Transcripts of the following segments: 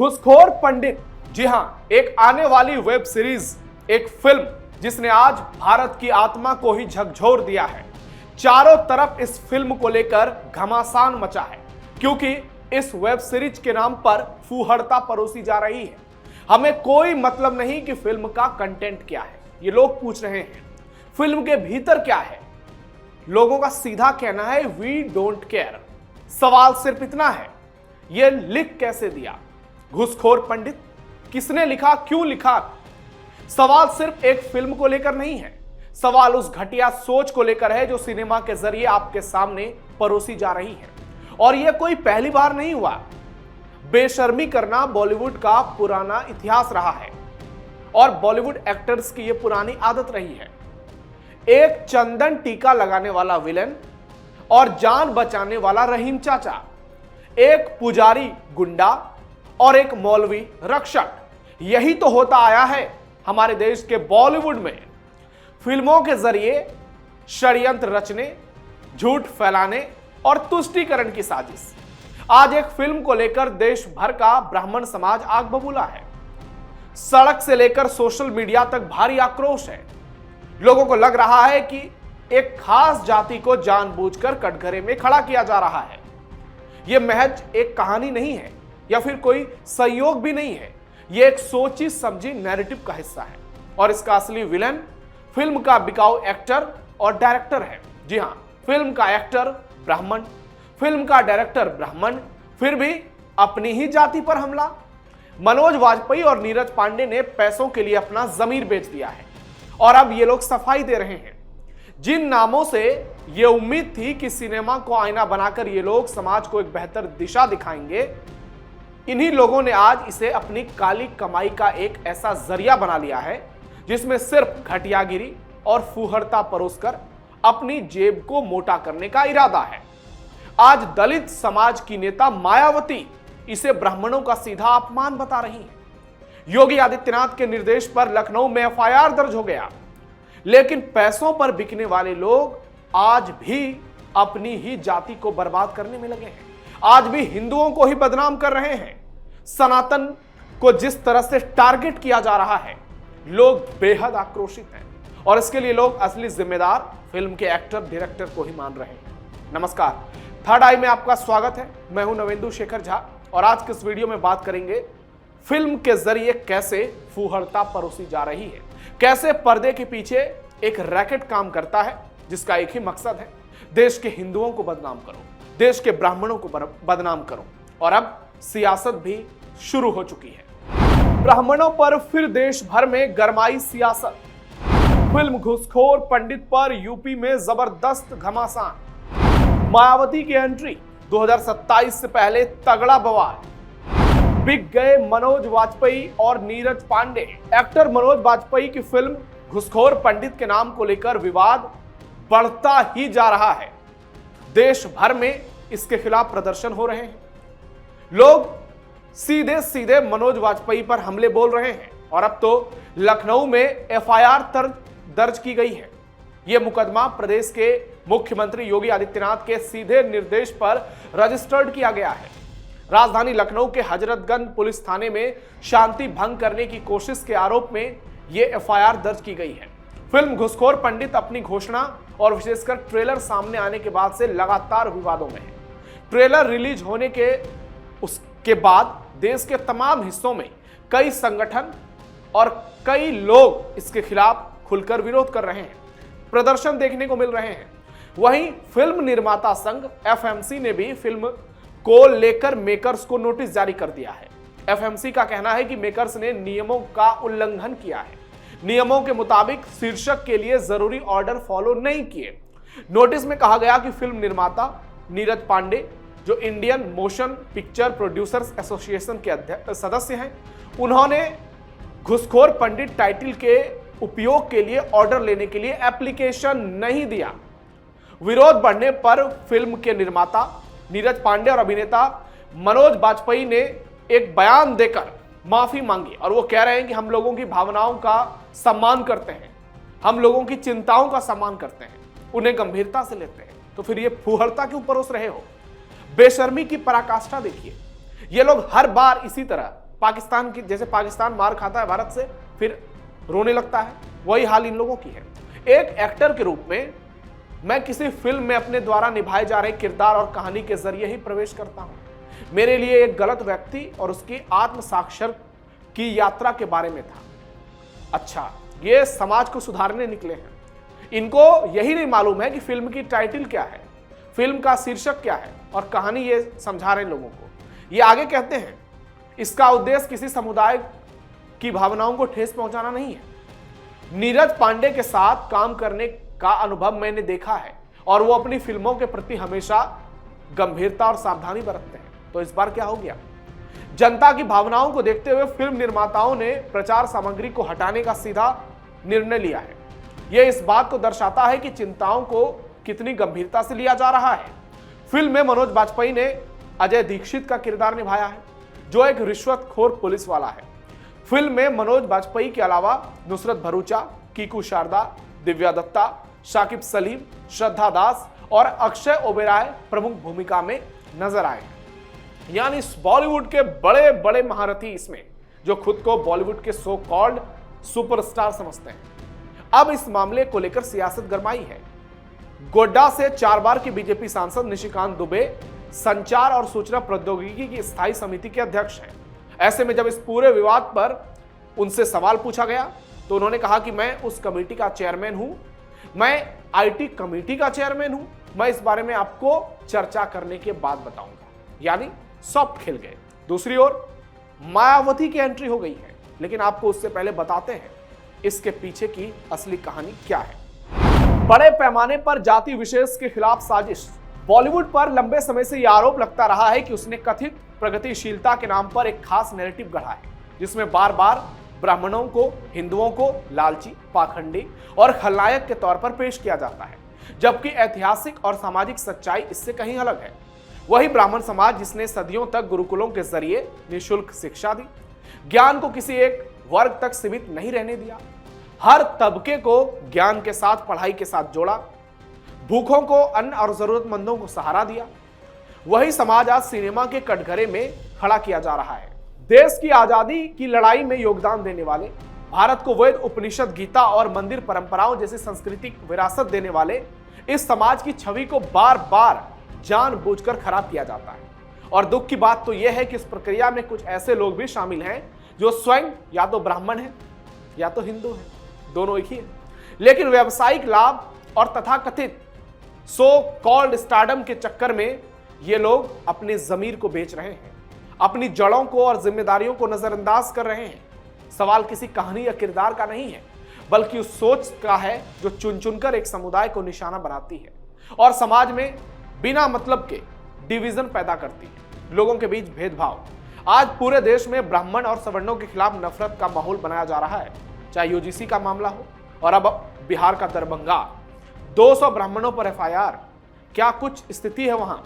घूसखोर पंडित, जी हां, एक आने वाली वेब सीरीज, एक फिल्म जिसने आज भारत की आत्मा को ही झकझोर दिया है। चारों तरफ इस फिल्म को लेकर घमासान मचा है, क्योंकि इस वेब सीरीज के नाम पर फूहड़ता परोसी जा रही है। हमें कोई मतलब नहीं कि फिल्म का कंटेंट क्या है, ये लोग पूछ रहे हैं। फिल्म के भीतर क्या है, लोगों का सीधा कहना है वी डोंट केयर। सवाल सिर्फ इतना है, ये लिख कैसे दिया? घूसखोर पंडित किसने लिखा, क्यों लिखा? सवाल सिर्फ एक फिल्म को लेकर नहीं है, सवाल उस घटिया सोच को लेकर है जो सिनेमा के जरिए आपके सामने परोसी जा रही है। और यह कोई पहली बार नहीं हुआ। बेशर्मी करना बॉलीवुड का पुराना इतिहास रहा है और बॉलीवुड एक्टर्स की यह पुरानी आदत रही है। एक चंदन टीका लगाने वाला विलेन और जान बचाने वाला रहीम चाचा, एक पुजारी गुंडा और एक मौलवी रक्षक, यही तो होता आया है हमारे देश के बॉलीवुड में। फिल्मों के जरिए षड्यंत्र रचने, झूठ फैलाने और तुष्टीकरण की साजिश। आज एक फिल्म को लेकर देश भर का ब्राह्मण समाज आग बबूला है। सड़क से लेकर सोशल मीडिया तक भारी आक्रोश है। लोगों को लग रहा है कि एक खास जाति को जानबूझकर कटघरे में खड़ा किया जा रहा है। यह महज एक कहानी नहीं है या फिर कोई संयोग भी नहीं है, यह एक सोची समझी नैरेटिव का हिस्सा है। और इसका असली विलन फिल्म का बिकाऊ एक्टर और डायरेक्टर है। जी हां, फिल्म का एक्टर ब्राह्मण, फिल्म का डायरेक्टर ब्राह्मण, फिर भी अपनी ही जाति पर हमला। मनोज वाजपेयी और नीरज पांडे ने पैसों के लिए अपना जमीर बेच दिया है और अब ये लोग सफाई दे रहे हैं। जिन नामों से ये उम्मीद थी कि सिनेमा को आईना बनाकर ये लोग समाज को एक बेहतर दिशा दिखाएंगे, इन्हीं लोगों ने आज इसे अपनी काली कमाई का एक ऐसा जरिया बना लिया है जिसमें सिर्फ घटियागिरी और फूहड़ता परोसकर अपनी जेब को मोटा करने का इरादा है। आज दलित समाज की नेता मायावती इसे ब्राह्मणों का सीधा अपमान बता रही है। योगी आदित्यनाथ के निर्देश पर लखनऊ में एफआईआर दर्ज हो गया, लेकिन पैसों पर बिकने वाले लोग आज भी अपनी ही जाति को बर्बाद करने में लगे हैं। आज भी हिंदुओं को ही बदनाम कर रहे हैं। सनातन को जिस तरह से टारगेट किया जा रहा है, लोग बेहद आक्रोशित हैं और इसके लिए लोग असली जिम्मेदार फिल्म के एक्टर डायरेक्टर को ही मान रहे हैं। नमस्कार, थर्ड आई में आपका स्वागत है। मैं हूं नवेंदु शेखर झा और आज के इस वीडियो में बात करेंगे फिल्म के जरिए कैसे फूहड़ता परोसी जा रही है, कैसे पर्दे के पीछे एक रैकेट काम करता है जिसका एक ही मकसद है, देश के हिंदुओं को बदनाम करो, देश के ब्राह्मणों को बदनाम करो। और अब सियासत भी शुरू हो चुकी है। ब्राह्मणों पर फिर देश भर में गरमाई सियासत। फिल्म घूसखोर पंडित पर यूपी में जबरदस्त घमासान। मायावती की एंट्री, 2027 से पहले तगड़ा बवाल। बिक गए मनोज वाजपेयी और नीरज पांडे। एक्टर मनोज वाजपेयी की फिल्म घूसखोर पंडित के नाम को लेकर विवाद बढ़ता ही जा रहा है। देश भर में इसके खिलाफ प्रदर्शन हो रहे हैं। लोग सीधे सीधे मनोज वाजपेयी पर हमले बोल रहे हैं और अब तो लखनऊ में एफआईआर दर्ज की गई है। यह मुकदमा प्रदेश के मुख्यमंत्री योगी आदित्यनाथ के सीधे निर्देश पर रजिस्टर्ड किया गया है। राजधानी लखनऊ के हजरतगंज पुलिस थाने में शांति भंग करने की कोशिश के आरोप में यह एफआईआर दर्ज की गई है। फिल्म घूसखोर पंडित अपनी घोषणा और विशेषकर ट्रेलर सामने आने के बाद से लगातार विवादों में है। ट्रेलर रिलीज होने के उसके बाद देश के तमाम हिस्सों में कई संगठन और कई लोग इसके खिलाफ खुलकर विरोध कर रहे हैं, प्रदर्शन देखने को मिल रहे हैं। वहीं फिल्म निर्माता संघ एफएमसी ने भी फिल्म को लेकर मेकर्स को नोटिस जारी कर दिया है। एफएमसी का कहना है कि मेकर्स ने नियमों का उल्लंघन किया है, नियमों के मुताबिक शीर्षक के लिए जरूरी ऑर्डर फॉलो नहीं किए। नोटिस में कहा गया कि फिल्म निर्माता नीरज पांडे, जो Indian motion picture producers association के सदस्य हैं, उन्होंने घूसखोर पंडित टाइटल के उपयोग के लिए ऑर्डर लेने के लिए एप्लीकेशन नहीं दिया। विरोध बढ़ने पर फिल्म के निर्माता नीरज पांडे और अभिनेता मनोज वाजपेयी ने एक बयान देकर माफी मांगी और वो कह रहे हैं कि हम लोगों की भावनाओं का सम्मान करते हैं, हम लोगों की चिंताओं का सम्मान करते हैं, उन्हें गंभीरता से लेते हैं। तो फिर ये फूहड़ता क्यों परोस रहे हो? बेशर्मी की पराकाष्ठा देखिए। ये लोग हर बार इसी तरह पाकिस्तान की, जैसे पाकिस्तान मार खाता है भारत से फिर रोने लगता है, वही हाल इन लोगों की है। एक एक्टर के रूप में मैं किसी फिल्म में अपने द्वारा निभाए जा रहे किरदार और कहानी के जरिए ही प्रवेश करता हूं। मेरे लिए एक गलत व्यक्ति और उसकी आत्म साक्षर की यात्रा के बारे में था। अच्छा, ये समाज को सुधारने निकले हैं। इनको यही नहीं मालूम है कि फिल्म की टाइटल क्या है, फिल्म का शीर्षक क्या है और कहानी ये समझा रहे हैं लोगों को। ये आगे कहते हैं, इसका उद्देश्य किसी समुदाय की भावनाओं को ठेस पहुंचाना नहीं है। नीरज पांडे के साथ काम करने का अनुभव मैंने देखा है और वो अपनी फिल्मों के प्रति हमेशा गंभीरता और सावधानी बरतते हैं। तो इस बार क्या हो गया? जनता की भावनाओं को देखते हुए फिल्म निर्माताओं ने प्रचार सामग्री को हटाने का सीधा निर्णय लिया है। यह इस बात को दर्शाता है कि चिंताओं को कितनी गंभीरता से लिया जा रहा है। फिल्म में मनोज बाजपेयी ने अजय दीक्षित का किरदार निभाया है, जो एक रिश्वतखोर पुलिस वाला है। फिल्म में मनोज बाजपेयी के अलावा नुसरत भरूचा, कीकू शारदा, दिव्या दत्ता, शाकिब सलीम, श्रद्धा दास और अक्षय ओबेरॉय प्रमुख भूमिका में नजर आए हैं। यानी बॉलीवुड के बड़े बड़े महारथी इसमें, जो खुद को बॉलीवुड के सो कॉल्ड सुपरस्टार समझते हैं। अब इस मामले को लेकर सियासत गरमाई है। गोड्डा से 4 बार के बीजेपी सांसद निशिकांत दुबे संचार और सूचना प्रौद्योगिकी की स्थायी समिति के अध्यक्ष हैं। ऐसे में जब इस पूरे विवाद पर उनसे सवाल पूछा गया तो उन्होंने कहा कि मैं उस कमेटी का चेयरमैन हूं, मैं आईटी कमेटी का चेयरमैन हूं, मैं इस बारे में आपको चर्चा करने के बाद बताऊंगा। यानी सॉफ्ट खेल गए। दूसरी ओर मायावती की एंट्री हो गई है, लेकिन आपको उससे पहले बताते हैं इसके पीछे की असली कहानी क्या है। बड़े पैमाने पर जाति विशेष के खिलाफ साजिश। बॉलीवुड पर लंबे समय से यह आरोप लगता रहा है कि उसने कथित प्रगतिशीलता के नाम पर एक खास नैरेटिव गढ़ा है, जिसमें बार बार ब्राह्मणों को, हिंदुओं को लालची, पाखंडी और खलनायक के तौर पर पेश किया जाता है, जबकि ऐतिहासिक और सामाजिक सच्चाई इससे कहीं अलग है। वही ब्राह्मण समाज जिसने सदियों तक गुरुकुलों के जरिए निःशुल्क शिक्षा दी, ज्ञान को किसी एक वर्ग तक सीमित नहीं रहने दिया, हर तबके को ज्ञान के साथ पढ़ाई के साथ जोड़ा, भूखों को अन्न और जरूरतमंदों को सहारा दिया, वही समाज आज सिनेमा के कटघरे में खड़ा किया जा रहा है। देश की आजादी की लड़ाई में योगदान देने वाले, भारत को वेद, उपनिषद, गीता और मंदिर परंपराओं जैसी सांस्कृतिक विरासत देने वाले इस समाज की छवि को बार बार जानबूझकर खराब किया जाता है। और दुख की बात तो यह है कि इस प्रक्रिया में कुछ ऐसे लोग भी शामिल हैं जो स्वयं या तो ब्राह्मण हैं या तो हिंदू हैं, दोनों एक ही है, लेकिन व्यावसायिक लाभ और तथाकथित सो कॉल्ड स्टारडम के चक्कर में ये लोग अपने जमीर को बेच रहे हैं, अपनी जड़ों को और जिम्मेदारियों को नजरअंदाज कर रहे हैं। सवाल किसी कहानी या किरदार का नहीं है, बल्कि उस सोच का है जो चुन चुनकर एक समुदाय को निशाना बनाती है और समाज में बिना मतलब के डिवीजन पैदा करती है, लोगों के बीच भेदभाव। आज पूरे देश में ब्राह्मण और सवर्णों के खिलाफ नफरत का माहौल बनाया जा रहा है, चाहे यूजीसी का मामला हो और अब बिहार का दरभंगा। 200 ब्राह्मणों पर एफआईआर। क्या कुछ स्थिति है वहां?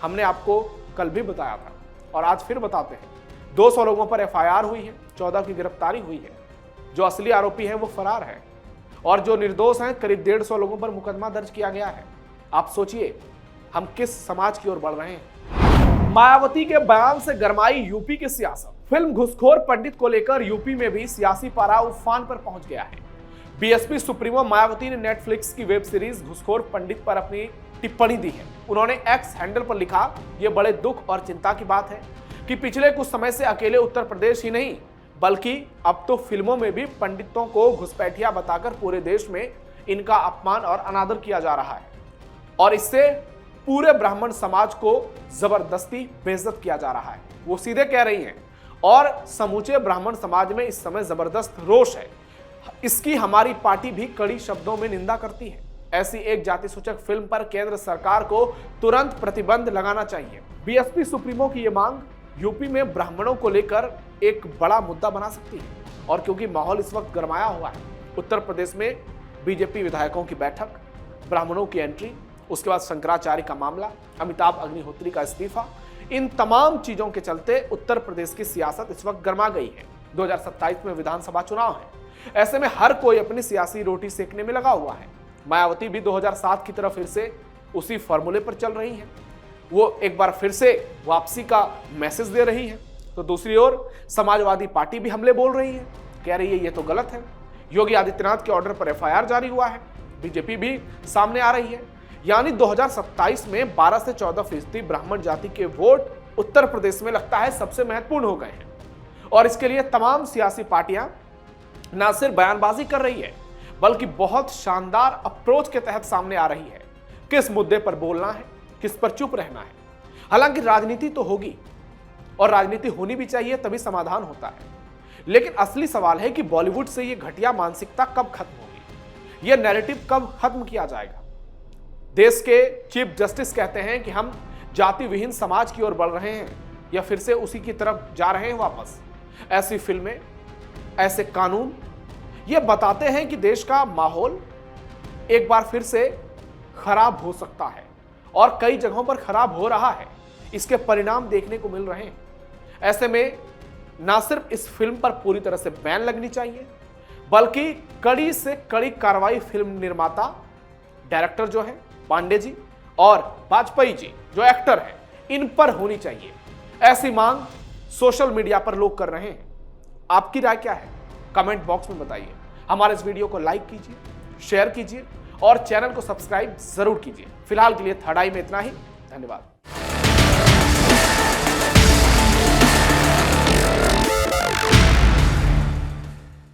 हमने आपको कल भी बताया था और आज फिर बताते हैं। 200 लोगों पर एफआईआर हुई है, 14 की गिरफ्तारी हुई है। जो असली आरोपी है वो फरार है और जो निर्दोष हैं करीब 150 लोगों पर मुकदमा दर्ज किया गया है। आप सोचिए हम किस समाज की ओर बढ़ रहे हैं। मायावती के बयान से गरमाई यूपी की सियासत। फिल्म घुसखोर पंडित को लेकर यूपी में भी सियासी पारा उफान पर पहुंच गया है। बीएसपी सुप्रीमो मायावती ने नेटफ्लिक्स की वेब सीरीज घुसखोर पंडित पर अपनी टिप्पणी दी है। उन्होंने एक्स हैंडल पर लिखा, यह बड़े दुख और चिंता की बात है कि पिछले कुछ समय से अकेले उत्तर प्रदेश ही नहीं बल्कि अब तो फिल्मों में भी पंडितों को घुसपैठिया बताकर पूरे देश में इनका अपमान और अनादर किया जा रहा है और इससे पूरे ब्राह्मण समाज को जबरदस्ती बेइज्जत किया जा रहा है। वो सीधे कह रही हैं और समूचे ब्राह्मण समाज में इस समय जबरदस्त रोष है। इसकी हमारी पार्टी भी कड़ी शब्दों में निंदा करती है। ऐसी एक जाति सूचक फिल्म पर केंद्र सरकार को तुरंत प्रतिबंध लगाना चाहिए। बीएसपी सुप्रीमो की ये मांग यूपी में ब्राह्मणों को लेकर एक बड़ा मुद्दा बना सकती है और क्योंकि माहौल इस वक्त गरमाया हुआ है, उत्तर प्रदेश में बीजेपी विधायकों की बैठक, ब्राह्मणों की एंट्री, उसके बाद शंकराचार्य का मामला, अमिताभ अग्निहोत्री का इस्तीफा, इन तमाम चीजों के चलते उत्तर प्रदेश की सियासत इस वक्त गरमा गई है। 2027 में विधानसभा चुनाव है। ऐसे में हर कोई अपनी सियासी रोटी सेकने में लगा हुआ है। मायावती भी 2007 की तरह फिर से उसी फॉर्मूले पर चल रही है। वो एक बार फिर से वापसी का मैसेज दे रही है तो दूसरी ओर समाजवादी पार्टी भी हमले बोल रही है, कह रही है ये तो गलत है। योगी आदित्यनाथ के ऑर्डर पर एफआईआर जारी हुआ है। बीजेपी भी सामने आ रही है। यानी 2027 में 12 से 14% ब्राह्मण जाति के वोट उत्तर प्रदेश में लगता है सबसे महत्वपूर्ण हो गए हैं। और इसके लिए तमाम सियासी पार्टियां ना सिर्फ बयानबाजी कर रही है, बल्कि बहुत शानदार अप्रोच के तहत सामने आ रही है। किस मुद्दे पर बोलना है, किस पर चुप रहना है। हालांकि राजनीति तो होगी और राजनीति होनी भी चाहिए, तभी समाधान होता है। लेकिन असली सवाल है कि बॉलीवुड से यह घटिया मानसिकता कब खत्म होगी, यह नैरेटिव कब खत्म किया जाएगा। देश के चीफ जस्टिस कहते हैं कि हम जाति विहीन समाज की ओर बढ़ रहे हैं या फिर से उसी की तरफ जा रहे हैं वापस। ऐसी फिल्में, ऐसे कानून ये बताते हैं कि देश का माहौल एक बार फिर से खराब हो सकता है और कई जगहों पर खराब हो रहा है। इसके परिणाम देखने को मिल रहे हैं। ऐसे में ना सिर्फ इस फिल्म पर पूरी तरह से बैन लगनी चाहिए, बल्कि कड़ी से कड़ी कार्रवाई फिल्म निर्माता, डायरेक्टर जो है पांडे जी और वाजपेयी जी जो एक्टर हैं, इन पर होनी चाहिए। ऐसी मांग सोशल मीडिया पर लोग कर रहे हैं। आपकी राय क्या है? कमेंट बॉक्स में बताइए। हमारे इस वीडियो को लाइक कीजिए, शेयर कीजिए और चैनल को सब्सक्राइब जरूर कीजिए। फिलहाल के लिए थर्ड आई में इतना ही। धन्यवाद।